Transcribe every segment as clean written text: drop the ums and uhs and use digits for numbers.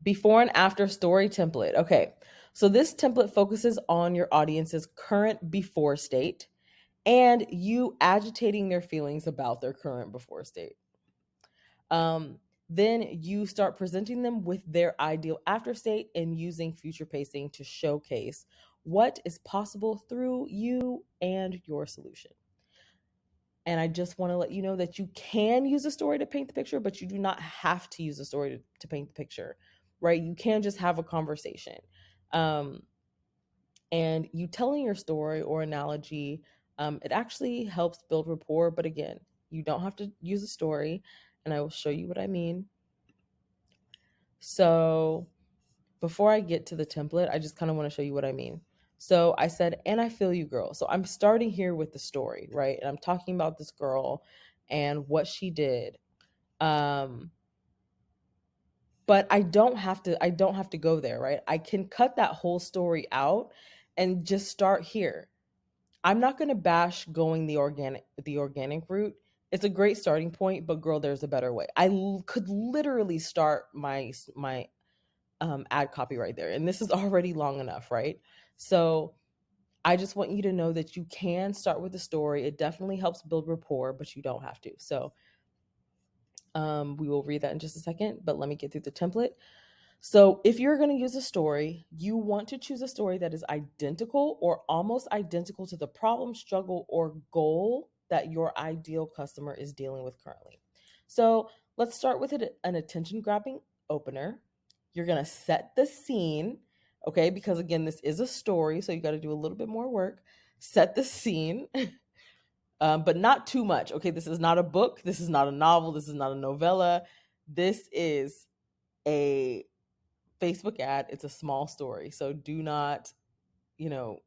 Before and after story template. Okay. So this template focuses on your audience's current before state and you agitating their feelings about their current before state. Then you start presenting them with their ideal after state and using future pacing to showcase what is possible through you and your solution. And I just want to let you know that you can use a story to paint the picture, but you do not have to use a story to paint the picture, right? You can just have a conversation. Um, and you telling your story or analogy, it actually helps build rapport. But again, you don't have to use a story, and I will show you what I mean. So before I get to the template, I just kind of want to show you what I mean. So I said, and I feel you, girl. So I'm starting here with the story, right? And I'm talking about this girl and what she did. But I don't have to go there, right? I can cut that whole story out and just start here. I'm not going to bash going the organic route. It's a great starting point, but girl, there's a better way. Could literally start my ad copy right there, and this is already long enough, right? So I just want you to know that you can start with the story. It definitely helps build rapport, but you don't have to. So we will read that in just a second, but let me get through the template. So, if you're going to use a story, you want to choose a story that is identical or almost identical to the problem, struggle, or goal that your ideal customer is dealing with currently. So, let's start with an attention grabbing opener. You're going to set the scene, okay? Because again, this is a story, so you got to do a little bit more work. Set the scene, but not too much, okay? This is not a book. This is not a novel. This is not a novella. This is a Facebook ad. It's a small story. So do not, you know,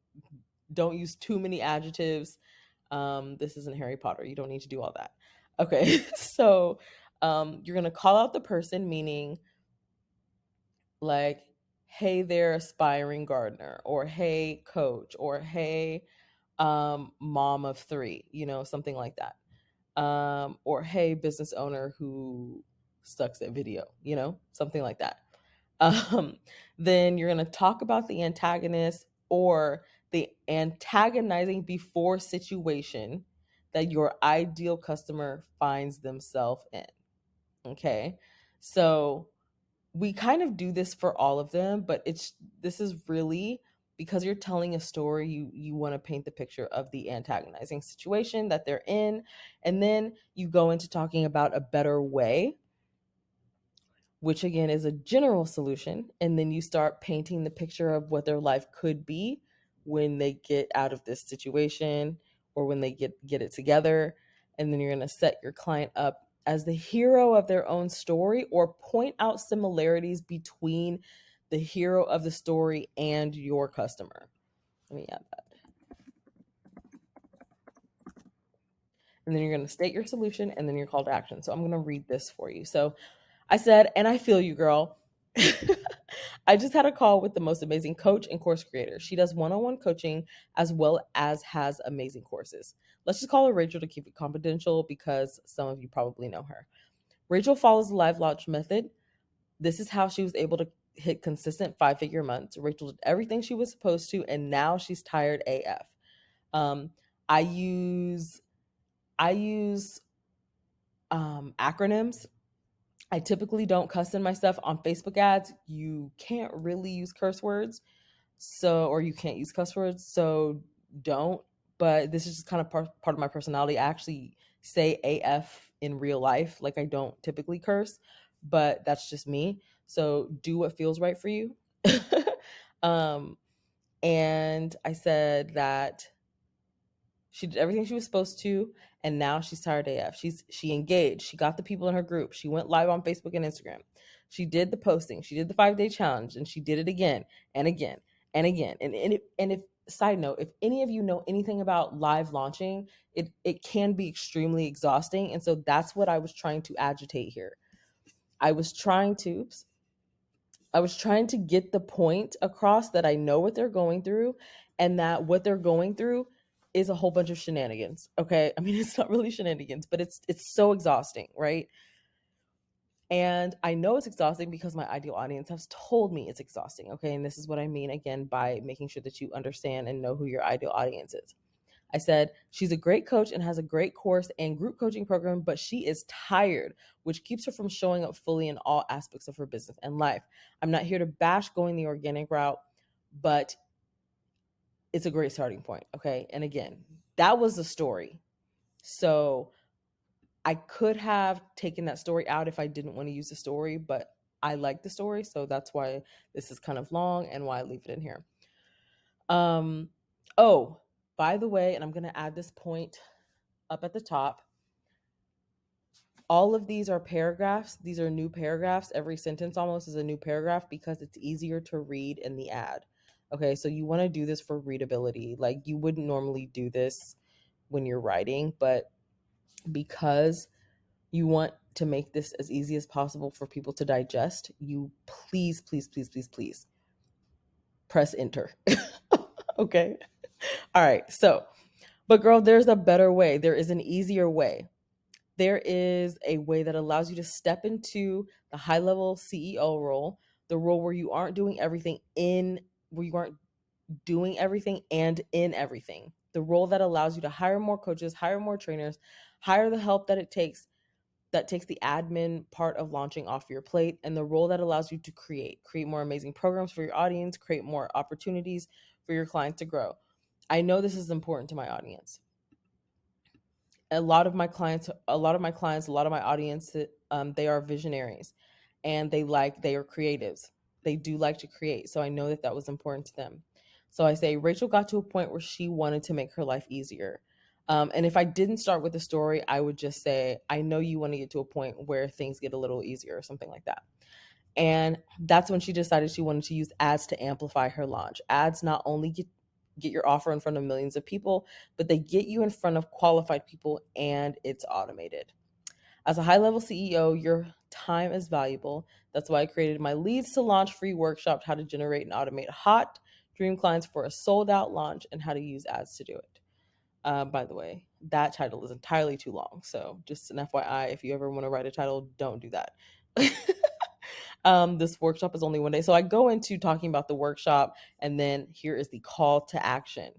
don't use too many adjectives. This isn't Harry Potter. You don't need to do all that. Okay. So you're going to call out the person, meaning like, hey there, aspiring gardener, or hey, coach, or hey, mom of three, something like that. Or hey, business owner who sucks at video, something like that. Um, then you're going to talk about the antagonist or the antagonizing before situation that your ideal customer finds themselves in. Okay. So we kind of do this for all of them, but this is really because you're telling a story, you want to paint the picture of the antagonizing situation that they're in, and then you go into talking about a better way, which again is a general solution, and then you start painting the picture of what their life could be when they get out of this situation or when they get it together. And then you're going to set your client up as the hero of their own story or point out similarities between the hero of the story and your customer. Let me add that. And then you're going to state your solution and then your call to action. So I'm going to read this for you. So I said, and I feel you, girl. I just had a call with the most amazing coach and course creator. She does one-on-one coaching as well as has amazing courses. Let's just call her Rachel to keep it confidential because some of you probably know her. Rachel follows the live launch method. This is how she was able to hit consistent 5-figure months. Rachel did everything she was supposed to, and now she's tired AF. Um, I use acronyms. I typically don't cuss in my stuff on Facebook ads. You can't really use curse words, or you can't use cuss words, so don't. But this is just kind of part of my personality. I actually say AF in real life. Like, I don't typically curse, but that's just me. So do what feels right for you. um, and I said that she did everything she was supposed to, and now she's tired AF. She engaged. She got the people in her group. She went live on Facebook and Instagram. She did the posting. She did the 5-day challenge, and she did it again and again and again. And if side note, if any of you know anything about live launching, it can be extremely exhausting, and so that's what I was trying to agitate here. I was trying to get the point across that I know what they're going through and that what they're going through is a whole bunch of shenanigans. Okay. I mean, it's not really shenanigans, but it's so exhausting, right? And I know it's exhausting because my ideal audience has told me it's exhausting. Okay. And this is what I mean again by making sure that you understand and know who your ideal audience is. I said, she's a great coach and has a great course and group coaching program, but she is tired, which keeps her from showing up fully in all aspects of her business and life. I'm not here to bash going the organic route, but it's a great starting point. Okay. And again, that was the story. So I could have taken that story out if I didn't want to use the story, but I like the story. So that's why this is kind of long and why I leave it in here. Um, oh, by the way, and I'm going to add this point up at the top. All of these are paragraphs. These are new paragraphs. Every sentence almost is a new paragraph because it's easier to read in the ad. Okay, so you want to do this for readability. Like you wouldn't normally do this when you're writing, but because you want to make this as easy as possible for people to digest, you please, please, please, please, please press enter. Okay. All right. So, but girl, there's a better way. There is an easier way. There is a way that allows you to step into the high level CEO role, the role where you aren't doing everything where you aren't doing everything and in everything. The role that allows you to hire more coaches, hire more trainers, hire the help that it takes, that takes the admin part of launching off your plate, and the role that allows you to create more amazing programs for your audience, create more opportunities for your clients to grow. I know this is important to my audience. A lot of my clients, a lot of my audience, they are visionaries, and they are creatives. They do like to create. So I know that that was important to them. So I say Rachel got to a point where she wanted to make her life easier. And if I didn't start with the story, I would just say, I know you want to get to a point where things get a little easier or something like that. And that's when she decided she wanted to use ads to amplify her launch. Ads not only get your offer in front of millions of people, but they get you in front of qualified people, and it's automated. As a high level CEO, your time is valuable. That's why I created my Leads to Launch free workshop, how to generate and automate hot dream clients for a sold out launch and how to use ads to do it. By the way, that title is entirely too long. So just an FYI, if you ever want to write a title, don't do that. This workshop is only one day. So I go into talking about the workshop, and then here is the call to action.